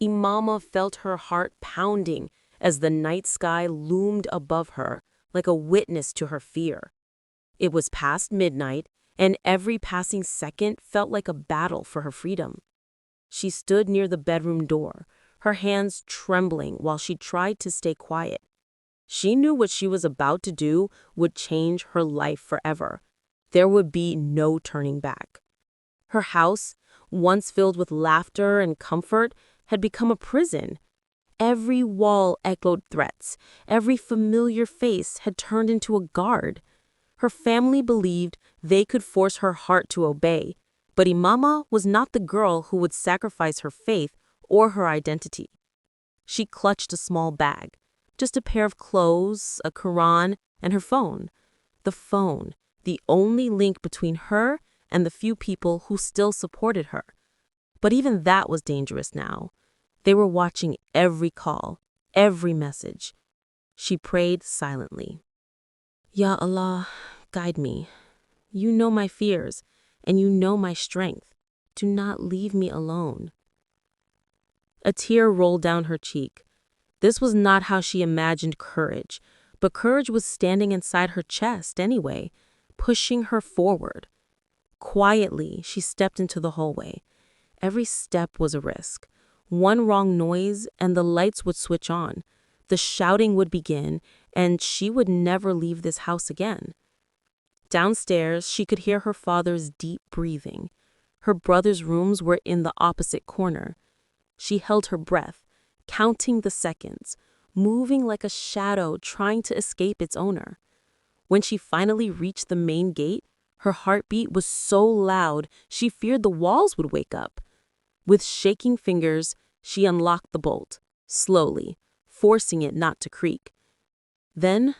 Imama felt her heart pounding as the night sky loomed above her like a witness to her fear. It was past midnight, and every passing second felt like a battle for her freedom. She stood near the bedroom door, her hands trembling while she tried to stay quiet. She knew what she was about to do would change her life forever. There would be no turning back. Her house, once filled with laughter and comfort, had become a prison. Every wall echoed threats. Every familiar face had turned into a guard. Her family believed they could force her heart to obey, but Imama was not the girl who would sacrifice her faith or her identity. She clutched a small bag, just a pair of clothes, a Quran, and her phone. The phone, the only link between her and the few people who still supported her. But even that was dangerous now. They were watching every call, every message. She prayed silently. Ya Allah, guide me. You know my fears, and you know my strength. Do not leave me alone. A tear rolled down her cheek. This was not how she imagined courage, but courage was standing inside her chest anyway, pushing her forward. Quietly, she stepped into the hallway. Every step was a risk. One wrong noise, and the lights would switch on. The shouting would begin, and she would never leave this house again. Downstairs, she could hear her father's deep breathing. Her brother's rooms were in the opposite corner. She held her breath, counting the seconds, moving like a shadow trying to escape its owner. When she finally reached the main gate, her heartbeat was so loud she feared the walls would wake up. With shaking fingers, she unlocked the bolt, slowly, forcing it not to creak. Then,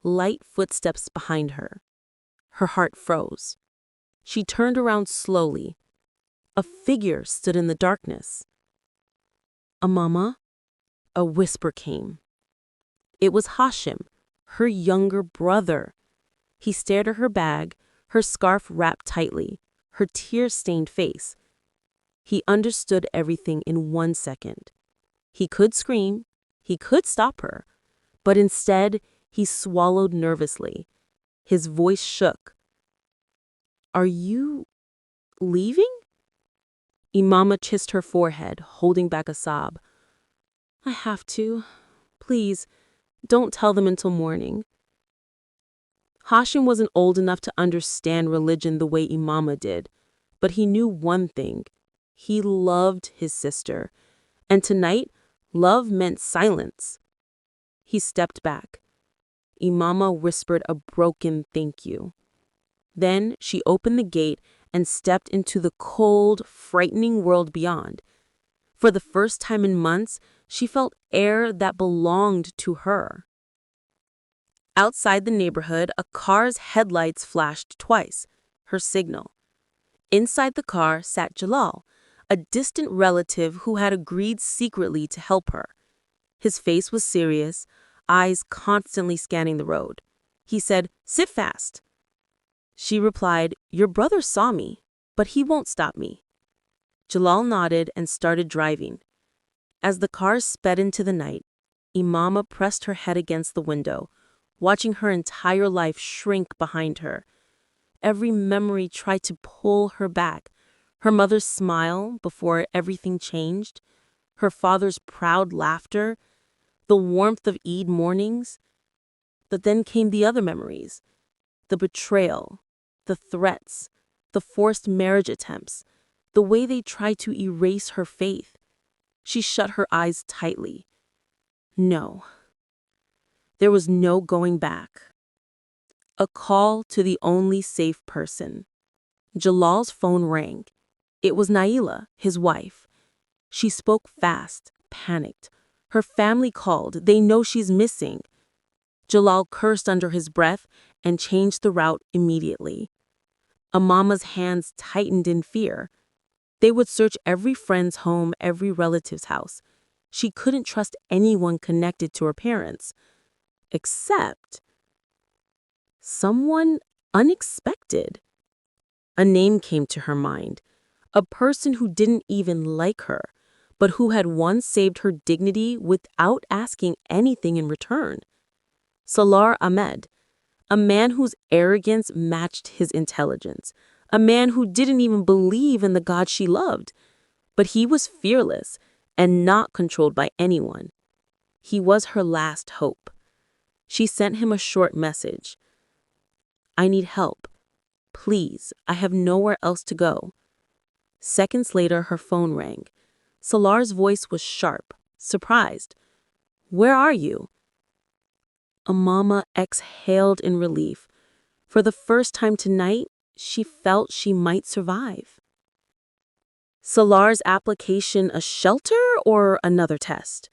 light footsteps behind her. Her heart froze. She turned around slowly. A figure stood in the darkness. "Imama?" A whisper came. It was Hashim, her younger brother. He stared at her bag, her scarf wrapped tightly, her tear-stained face. He understood everything in 1 second. He could scream, he could stop her, but instead he swallowed nervously. His voice shook. "Are you leaving?" Imama kissed her forehead, holding back a sob. "I have to. Please, don't tell them until morning." Hashim wasn't old enough to understand religion the way Imama did, but he knew one thing. He loved his sister, and tonight, love meant silence. He stepped back. Imama whispered a broken thank you. Then she opened the gate and stepped into the cold, frightening world beyond. For the first time in months, she felt air that belonged to her. Outside the neighborhood, a car's headlights flashed twice, her signal. Inside the car sat Jalal, a distant relative who had agreed secretly to help her. His face was serious, eyes constantly scanning the road. He said, "Sit fast." She replied, "Your brother saw me, but he won't stop me." Jalal nodded and started driving. As the car sped into the night, Imama pressed her head against the window, watching her entire life shrink behind her. Every memory tried to pull her back. Her mother's smile before everything changed, her father's proud laughter, the warmth of Eid mornings. But then came the other memories, the betrayal, the threats, the forced marriage attempts, the way they tried to erase her faith. She shut her eyes tightly. No. There was no going back. A call to the only safe person. Jalal's phone rang. It was Naila, his wife. She spoke fast, panicked. Her family called. They know she's missing. Jalal cursed under his breath and changed the route immediately. Imama's hands tightened in fear. They would search every friend's home, every relative's house. She couldn't trust anyone connected to her parents, except someone unexpected. A name came to her mind, a person who didn't even like her, but who had once saved her dignity without asking anything in return. Salar Ahmed, a man whose arrogance matched his intelligence, a man who didn't even believe in the God she loved. But he was fearless and not controlled by anyone. He was her last hope. She sent him a short message. "I need help. Please, I have nowhere else to go." Seconds later, her phone rang. Salar's voice was sharp, surprised. "Where are you?" Imama exhaled in relief. For the first time tonight, she felt she might survive. Salar's application a shelter or another test?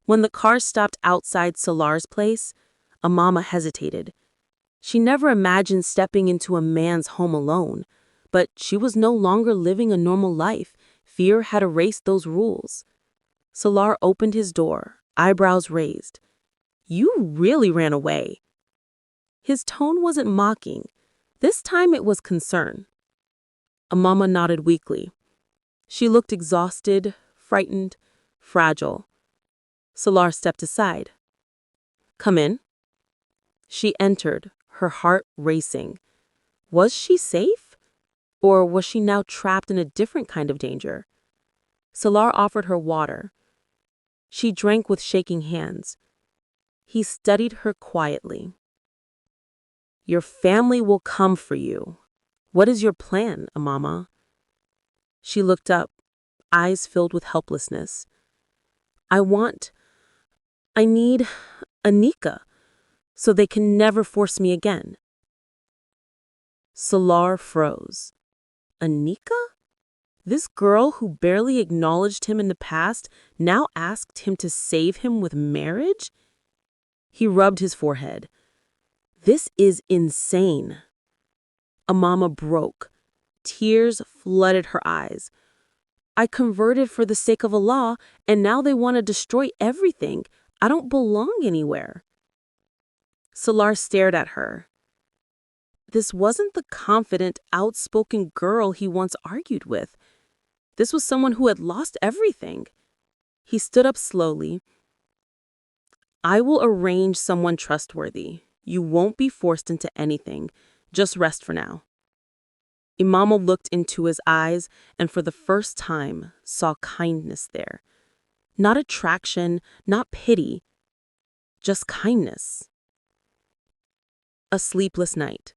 When the car stopped outside Salar's place, Imama hesitated. She never imagined stepping into a man's home alone, but she was no longer living a normal life. Fear had erased those rules. Salar opened his door, eyebrows raised. "You really ran away." His tone wasn't mocking. This time it was concern. Imama nodded weakly. She looked exhausted, frightened, fragile. Salar stepped aside. "Come in." She entered, her heart racing. Was she safe? Or was she now trapped in a different kind of danger? Salar offered her water. She drank with shaking hands. He studied her quietly. "Your family will come for you. What is your plan, Imama?" She looked up, eyes filled with helplessness. I need a nikah, so they can never force me again." Salar froze. A nikah? This girl who barely acknowledged him in the past now asked him to save him with marriage? He rubbed his forehead. This is insane. Imama broke. Tears flooded her eyes. "I converted for the sake of Allah, and now they want to destroy everything. I don't belong anywhere." Salar stared at her. This wasn't the confident, outspoken girl he once argued with. This was someone who had lost everything. He stood up slowly. "I will arrange someone trustworthy. You won't be forced into anything. Just rest for now." Imama looked into his eyes and for the first time saw kindness there. Not attraction, not pity, just kindness. A sleepless night.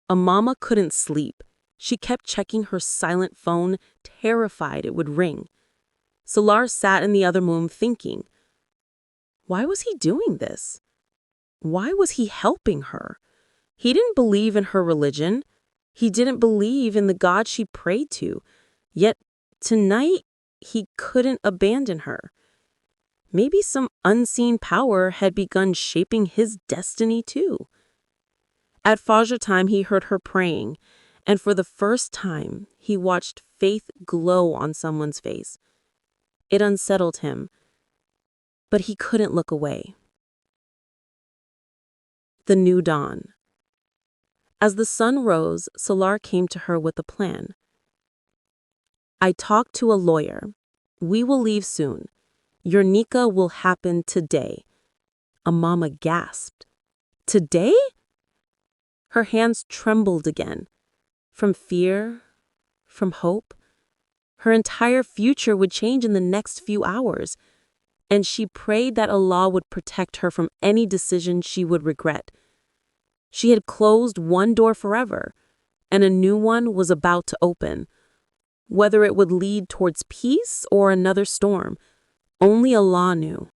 Imama couldn't sleep. She kept checking her silent phone, terrified it would ring. Salar sat in the other room thinking, why was he doing this? Why was he helping her? He didn't believe in her religion. He didn't believe in the God she prayed to. Yet tonight, he couldn't abandon her. Maybe some unseen power had begun shaping his destiny too. At Fajr time, he heard her praying, and for the first time, he watched faith glow on someone's face. It unsettled him, but he couldn't look away. The new dawn. As the sun rose, Salar came to her with a plan. "I talked to a lawyer. We will leave soon. Your nikah will happen today." Imama gasped. "Today?" Her hands trembled again. From fear, from hope. Her entire future would change in the next few hours, and she prayed that Allah would protect her from any decision she would regret. She had closed one door forever, and a new one was about to open. Whether it would lead towards peace or another storm, only Allah knew.